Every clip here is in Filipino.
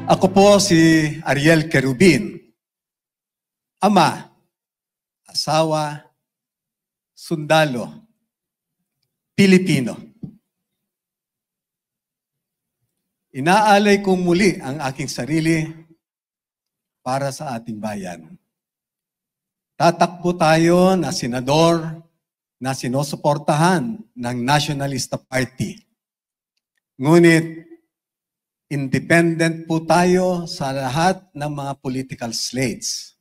Ako po si Ariel Querubin, ama, asawa, sundalo, Pilipino. Inaalay ko muli ang aking sarili para sa ating bayan. Tatakbo tayo na senador na sinusuportahan ng Nationalista Party. Ngunit, independent po tayo sa lahat ng mga political slates.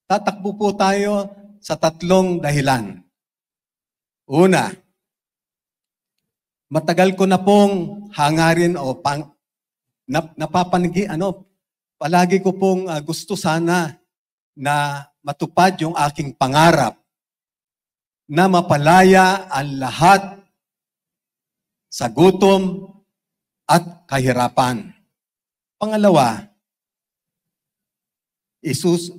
Tatakbo po tayo sa tatlong dahilan. Una, matagal ko na pong hangarin o palagi ko pong gusto sana na matupad yung aking pangarap na mapalaya ang lahat sa gutom at kahirapan. Pangalawa,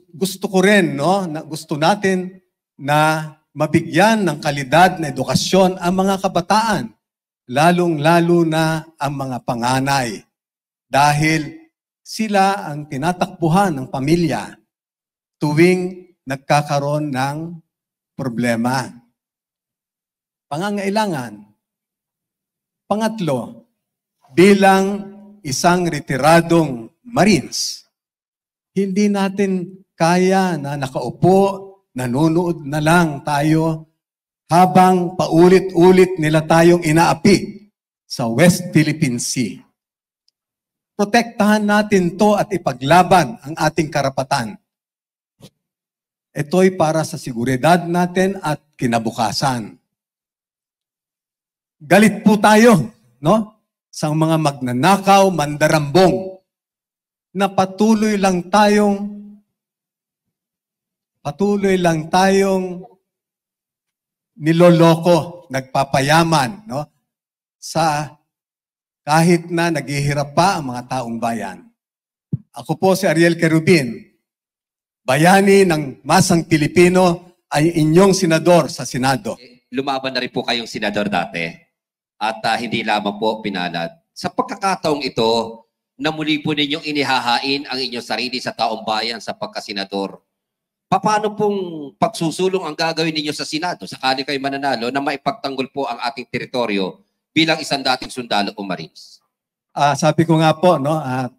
gusto ko rin, gusto natin na mabigyan ng kalidad na edukasyon ang mga kabataan, lalong-lalo na ang mga panganay, dahil sila ang tinatakbuhan ng pamilya tuwing nagkakaroon ng problema. Pangangailangan. Pangatlo, bilang isang retiradong Marines, hindi natin kaya na nakaupo, nanonood na lang tayo habang paulit-ulit nila tayong inaapi sa West Philippine Sea. Protektahan natin to at ipaglaban ang ating karapatan. Ito'y para sa seguridad natin at kinabukasan. Galit po tayo, sa mga magnanakaw, mandarambong, na patuloy lang tayong niloloko, nagpapayaman, sa kahit na naghihirap pa ang mga taong bayan. Ako po si Ariel Querubin, bayani ng masang Pilipino, ay inyong senador sa Senado. Lumaban na rin po kayong senador dati at hindi lamang po pinalad. Sa pagkakataong ito, na muli po ninyong inihahain ang inyong sarili sa taong bayan sa pagkasenador, paano pong pagsusulong ang gagawin ninyo sa Senado sakali kayo mananalo na maipagtanggol po ang ating teritoryo bilang isang dating sundalo o Marines? Sabi ko nga po,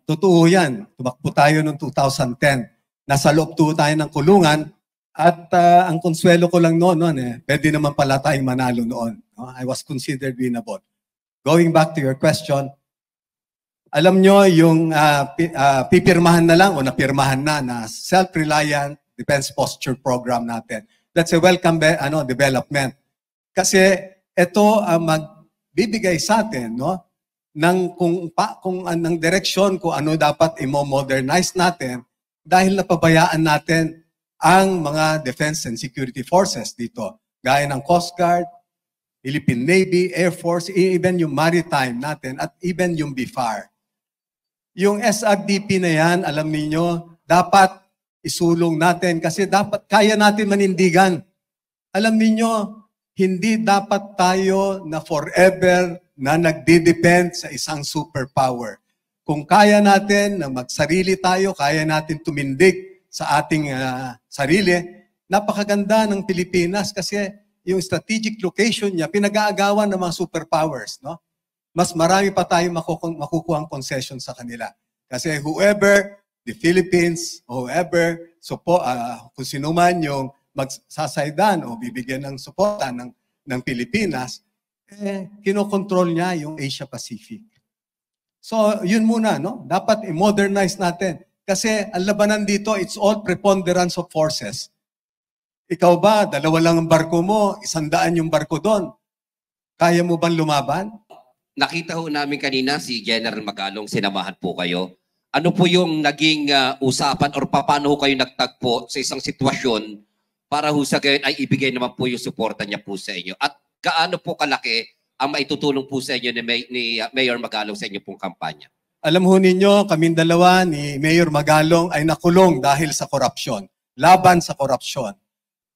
totoo yan. Tumakbo tayo noong 2010. Nasa loob tayo ng kulungan at ang konsuelo ko lang noon, pwede naman pala tayong manalo noon. I was considered winnable. Going back to your question, alam nyo yung pipirmahan na lang o napirmahan na self-reliant defense posture program natin. That's a welcome development. Kasi ito magbibigay sa atin ng ng direksyon kung ano dapat i-modernize natin dahil napabayaan natin ang mga defense and security forces dito. Gaya ng Coast Guard, Philippine Navy, Air Force, even yung maritime natin at even yung BIFAR. Yung SRDP na yan, alam niyo, dapat isulong natin kasi dapat kaya natin manindigan. Alam niyo, hindi dapat tayo na forever na nagde-depend sa isang superpower. Kung kaya natin na magsarili tayo, kaya natin tumindig sa ating sarili, napakaganda ng Pilipinas kasi yung strategic location niya, pinag-aagawan ng mga superpowers. Mas marami pa tayong makukuha ang concession sa kanila. Kasi whoever, the Philippines, whoever, kung sino man yung magsasaydan o bibigyan ng suporta ng Pilipinas, kinokontrol niya yung Asia Pacific. So, yun muna, dapat i-modernize natin. Kasi ang labanan dito, it's all preponderance of forces. Ikaw ba, 2 lang ang barko mo, 100 yung barko doon. Kaya mo bang lumaban? Nakita ho namin kanina si General Magalong, sinamahan po kayo. Ano po yung naging usapan or paano ho kayo nagtagpo sa isang sitwasyon para ho sa gayon ay ibigay naman po yung suporta niya po sa inyo? At gaano po kalaki ang maitutulong po sa inyo ni Mayor Magalong sa inyo pong kampanya? Alam ho ninyo, kaming dalawa ni Mayor Magalong ay nakulong dahil sa korupsyon. Laban sa korupsyon.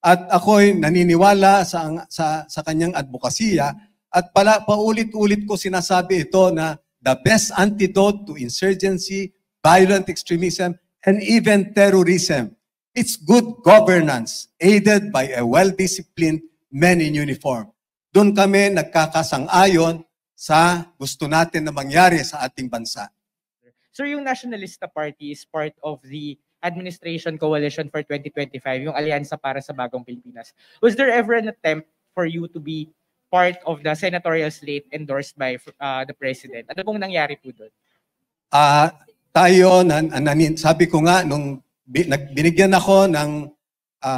At ako'y naniniwala sa kanyang advokasya at paulit-ulit ko sinasabi ito na the best antidote to insurgency, violent extremism, and even terrorism. It's good governance, aided by a well-disciplined men in uniform. Doon kami nagkakasang-ayon sa gusto natin na mangyari sa ating bansa. Sir, yung Nationalista Party is part of the administration coalition for 2025, yung Alyansa para sa Bagong Pilipinas. Was there ever an attempt for you to be part of the senatorial slate endorsed by the President? Ano pong nangyari po doon? Sabi ko nga, nung binigyan ako ng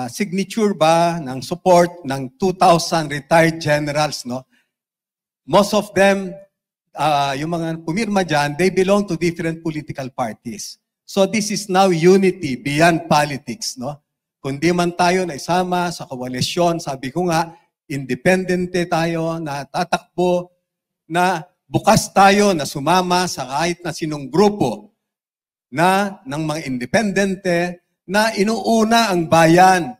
signature ba, ng support ng 2,000 retired generals, no? Most of them, yung mga pumirma dyan, they belong to different political parties. So this is now unity beyond politics, no? Kung di man tayo na isama sa koalisyon, sabi ko nga, independente tayo, na tatakbo, na bukas tayo na sumama sa kahit na sinong grupo na ng mga independente na inuuna ang bayan,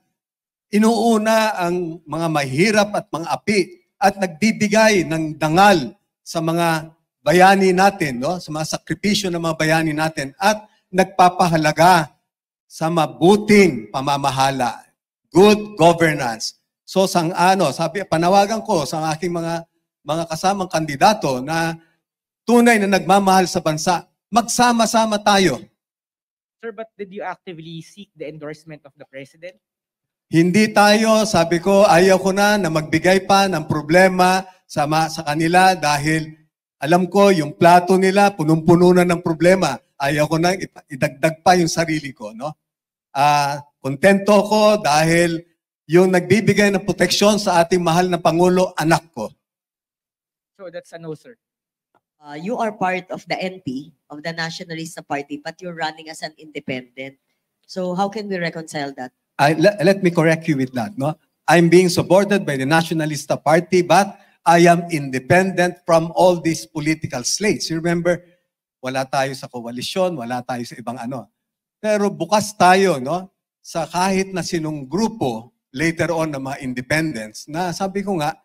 inuuna ang mga mahirap at mga api at nagbibigay ng dangal sa mga bayani natin, no? Sa mga sakripisyo ng mga bayani natin at nagpapahalaga sa mabuting pamamahala, good governance. So panawagan ko sa aking mga kasamang kandidato na tunay na nagmamahal sa bansa, magsama-sama tayo. Sir, but did you actively seek the endorsement of the President? Hindi tayo, sabi ko, ayaw ko na magbigay pa ng problema sa kanila dahil alam ko yung plato nila punong-puno na ng problema. Ayaw ko na idagdag pa yung sarili ko, no? Kontento ko dahil yung nagbibigay ng proteksyon sa ating mahal na Pangulo, anak ko. So that's a no, sir. You are part of the NP, of the Nationalista Party, but you're running as an independent. So how can we reconcile that? Let me correct you with that, no? I'm being supported by the Nationalista Party, but I am independent from all these political slates. You remember, wala tayo sa koalisyon, wala tayo sa ibang ano. Pero bukas tayo, no? Sa kahit na sinong grupo, later on na mga independents, na sabi ko nga,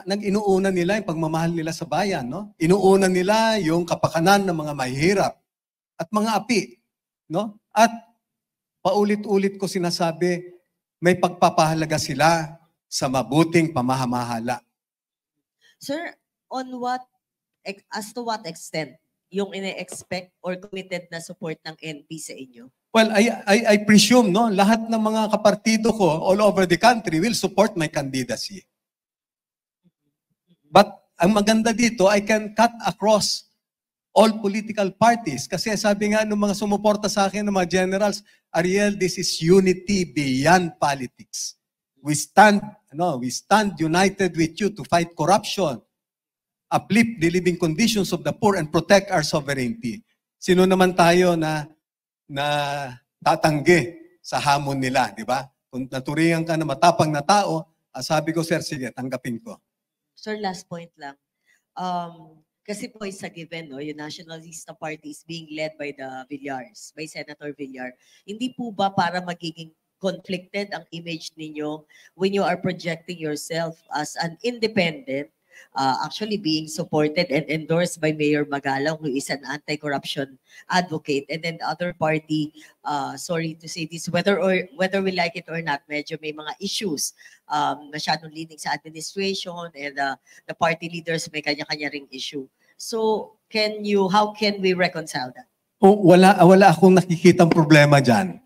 nag-inuuna nila yung pagmamahal nila sa bayan, no? Inuuna nila yung kapakanan ng mga mahihirap at mga api, no? At paulit-ulit ko sinasabi, may pagpapahalaga sila sa mabuting pamamahala. Sir, as to what extent yung ine-expect or committed na support ng NP sa inyo? Well, I presume, no, lahat ng mga kapartido ko all over the country will support my candidacy. But ang maganda dito, I can cut across all political parties. Kasi sabi nga ng mga sumuporta sa akin ng mga generals, Ariel, this is unity beyond politics. We stand united with you to fight corruption, uplift the living conditions of the poor, and protect our sovereignty. Sino naman tayo na tatanggi sa hamon nila, di ba? Kung naturingan ka na matapang na tao, sabi ko, sir, sige, tanggapin ko. Sir, last point lang. Kasi po is a given, no? Yung Nationalista Party is being led by the Villars, by Senator Villar. Hindi po ba para magiging conflicted ang image ninyo when you are projecting yourself as an independent, actually being supported and endorsed by Mayor Magalang, who is an anti-corruption advocate, and then the other party, sorry to say this, whether we like it or not, medyo may mga issues, masyadong leaning sa administration, and the party leaders may kanya-kanya ring issue. So, how can we reconcile that? Wala akong nakikitang problema dyan.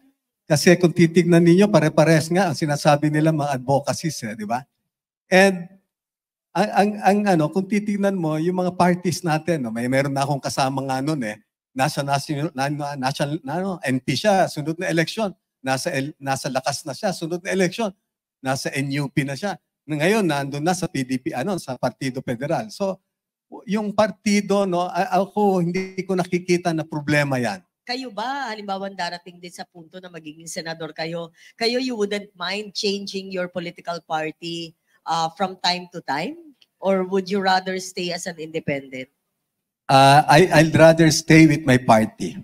Kasi kung titignan ninyo, pare-pares nga ang sinasabi nila mga advocacies, di ba? And kung titignan mo, yung mga parties natin, no, meron na akong kasama nga nun nasa NP siya, sunod na eleksyon. Nasa lakas na siya, sunod na eleksyon. Nasa NUP na siya. Ngayon, nandun na sa PDP, sa Partido Federal. So, yung partido, no, ako hindi ko nakikita na problema yan. Kayo ba, halimbawa darating din sa punto na magiging senador kayo, you wouldn't mind changing your political party from time to time? Or would you rather stay as an independent? I'd rather stay with my party.